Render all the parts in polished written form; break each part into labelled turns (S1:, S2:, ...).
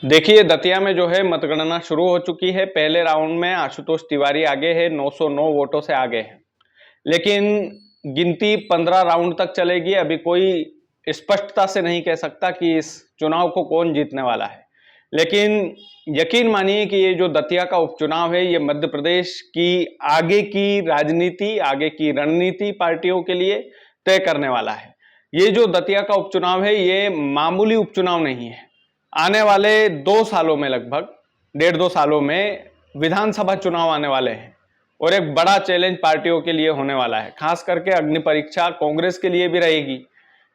S1: देखिए, दतिया में जो है मतगणना शुरू हो चुकी है। पहले राउंड में आशुतोष तिवारी आगे है, 909 वोटों से आगे है। लेकिन गिनती 15 राउंड तक चलेगी। अभी कोई स्पष्टता से नहीं कह सकता कि इस चुनाव को कौन जीतने वाला है। लेकिन यकीन मानिए कि ये जो दतिया का उपचुनाव है, ये मध्य प्रदेश की आगे की राजनीति, आगे की रणनीति पार्टियों के लिए तय करने वाला है। ये जो दतिया का उपचुनाव है, ये मामूली उपचुनाव नहीं है। आने वाले 2 सालों में, लगभग 1.5-2 सालों में विधानसभा चुनाव आने वाले हैं और एक बड़ा चैलेंज पार्टियों के लिए होने वाला है। खास करके अग्नि परीक्षा कांग्रेस के लिए भी रहेगी।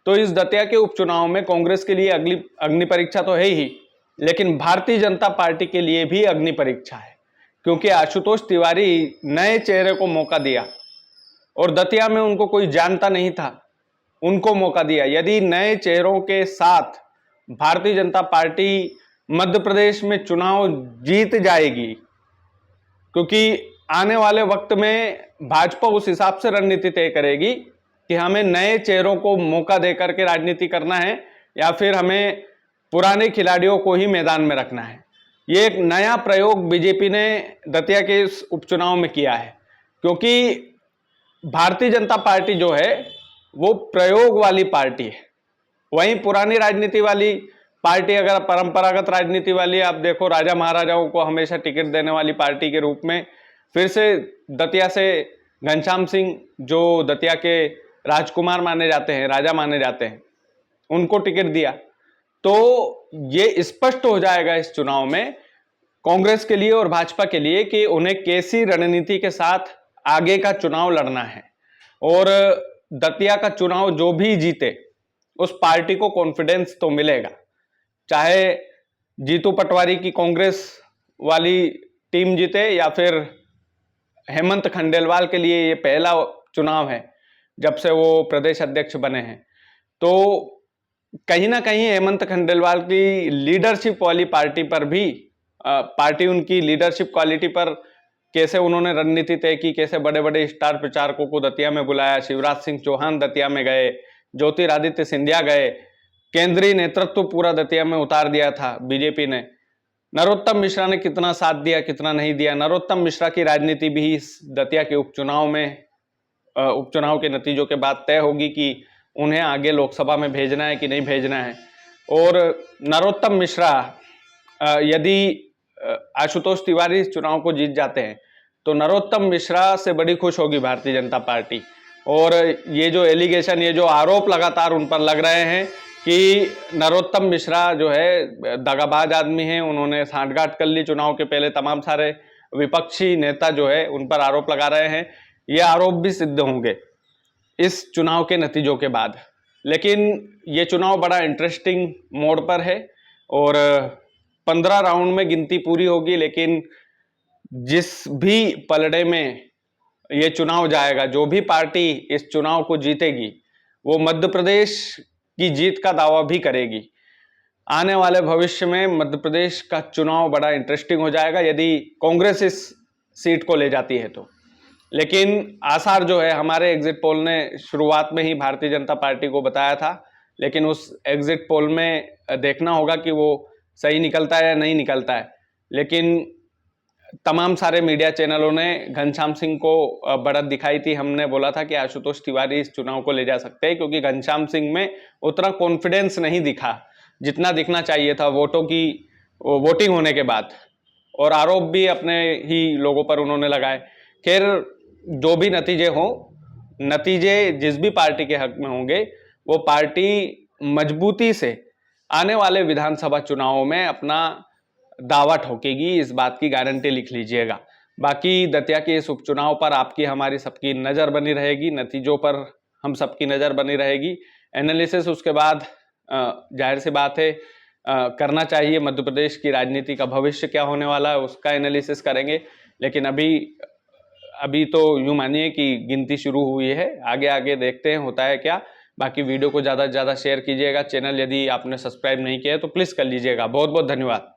S1: तो इस दतिया के उपचुनाव में कांग्रेस के लिए अग्नि परीक्षा तो है ही, लेकिन भारतीय जनता पार्टी के लिए भी अग्नि परीक्षा है, क्योंकि आशुतोष तिवारी नए चेहरे को मौका दिया और दतिया में उनको कोई जानता नहीं था, उनको मौका दिया। यदि नए चेहरों के साथ भारतीय जनता पार्टी मध्य प्रदेश में चुनाव जीत जाएगी, क्योंकि आने वाले वक्त में भाजपा उस हिसाब से रणनीति तय करेगी कि हमें नए चेहरों को मौका देकर के राजनीति करना है या फिर हमें पुराने खिलाड़ियों को ही मैदान में रखना है। ये एक नया प्रयोग बीजेपी ने दतिया के इस उपचुनाव में किया है, क्योंकि भारतीय जनता पार्टी जो है वो प्रयोग वाली पार्टी है। वहीं पुरानी राजनीति वाली पार्टी, अगर परंपरागत राजनीति वाली, आप देखो राजा महाराजाओं को हमेशा टिकट देने वाली पार्टी के रूप में फिर से दतिया से घनश्याम सिंह, जो दतिया के राजकुमार माने जाते हैं, राजा माने जाते हैं, उनको टिकट दिया। तो ये स्पष्ट हो जाएगा इस चुनाव में कांग्रेस के लिए और भाजपा के लिए कि उन्हें कैसी रणनीति के साथ आगे का चुनाव लड़ना है। और दतिया का चुनाव जो भी जीते उस पार्टी को कॉन्फिडेंस तो मिलेगा, चाहे जीतू पटवारी की कांग्रेस वाली टीम जीते या फिर हेमंत खंडेलवाल के लिए ये पहला चुनाव है जब से वो प्रदेश अध्यक्ष बने हैं। तो कहीं ना कहीं हेमंत खंडेलवाल की लीडरशिप वाली पार्टी पर भी, पार्टी उनकी लीडरशिप क्वालिटी पर कैसे उन्होंने रणनीति तय की, कैसे बड़े बड़े स्टार प्रचारकों को दतिया में बुलाया, शिवराज सिंह चौहान दतिया में गए, ज्योतिरादित्य सिंधिया गए, केंद्रीय नेतृत्व पूरा दतिया में उतार दिया था बीजेपी ने। नरोत्तम मिश्रा ने कितना साथ दिया, कितना नहीं दिया। नरोत्तम मिश्रा की राजनीति भी इस दतिया के उपचुनाव में, उपचुनाव के नतीजों के बाद तय होगी कि उन्हें आगे लोकसभा में भेजना है कि नहीं भेजना है। और नरोत्तम मिश्रा, यदि आशुतोष तिवारी इस चुनाव को जीत जाते हैं तो नरोत्तम मिश्रा से बड़ी खुश होगी भारतीय जनता पार्टी। और ये जो एलिगेशन, ये जो आरोप लगातार उन पर लग रहे हैं कि नरोत्तम मिश्रा जो है दगाबाज आदमी हैं, उन्होंने सांठगांठ कर ली चुनाव के पहले, तमाम सारे विपक्षी नेता जो है उन पर आरोप लगा रहे हैं, ये आरोप भी सिद्ध होंगे इस चुनाव के नतीजों के बाद। लेकिन ये चुनाव बड़ा इंटरेस्टिंग मोड़ पर है और 15 राउंड में गिनती पूरी होगी। लेकिन जिस भी पलड़े में ये चुनाव जाएगा, जो भी पार्टी इस चुनाव को जीतेगी, वो मध्य प्रदेश की जीत का दावा भी करेगी। आने वाले भविष्य में मध्य प्रदेश का चुनाव बड़ा इंटरेस्टिंग हो जाएगा यदि कांग्रेस इस सीट को ले जाती है तो। लेकिन आसार जो है, हमारे एग्जिट पोल ने शुरुआत में ही भारतीय जनता पार्टी को बताया था, लेकिन उस एग्जिट पोल में देखना होगा कि वो सही निकलता है या नहीं निकलता है। लेकिन तमाम सारे मीडिया चैनलों ने घनश्याम सिंह को बढ़त दिखाई थी। हमने बोला था कि आशुतोष तिवारी इस चुनाव को ले जा सकते हैं, क्योंकि घनश्याम सिंह में उतना कॉन्फिडेंस नहीं दिखा जितना दिखना चाहिए था वोटिंग होने के बाद, और आरोप भी अपने ही लोगों पर उन्होंने लगाए। खैर, जो भी नतीजे हों, नतीजे जिस भी पार्टी के हक में होंगे, वो पार्टी मजबूती से आने वाले विधानसभा चुनावों में अपना दावा ठोकेगी, इस बात की गारंटी लिख लीजिएगा। बाकी दतिया के इस उपचुनाव पर आपकी हमारी सबकी नज़र बनी रहेगी, नतीजों पर हम सबकी नज़र बनी रहेगी। एनालिसिस उसके बाद जाहिर सी बात है करना चाहिए। मध्य प्रदेश की राजनीति का भविष्य क्या होने वाला है उसका एनालिसिस करेंगे। लेकिन अभी तो यूँ मानिए कि गिनती शुरू हुई है, आगे आगे देखते हैं होता है क्या। बाकी वीडियो को ज़्यादा से ज़्यादा शेयर कीजिएगा। चैनल यदि आपने सब्सक्राइब नहीं किया है तो प्लीज़ कर लीजिएगा। बहुत बहुत धन्यवाद।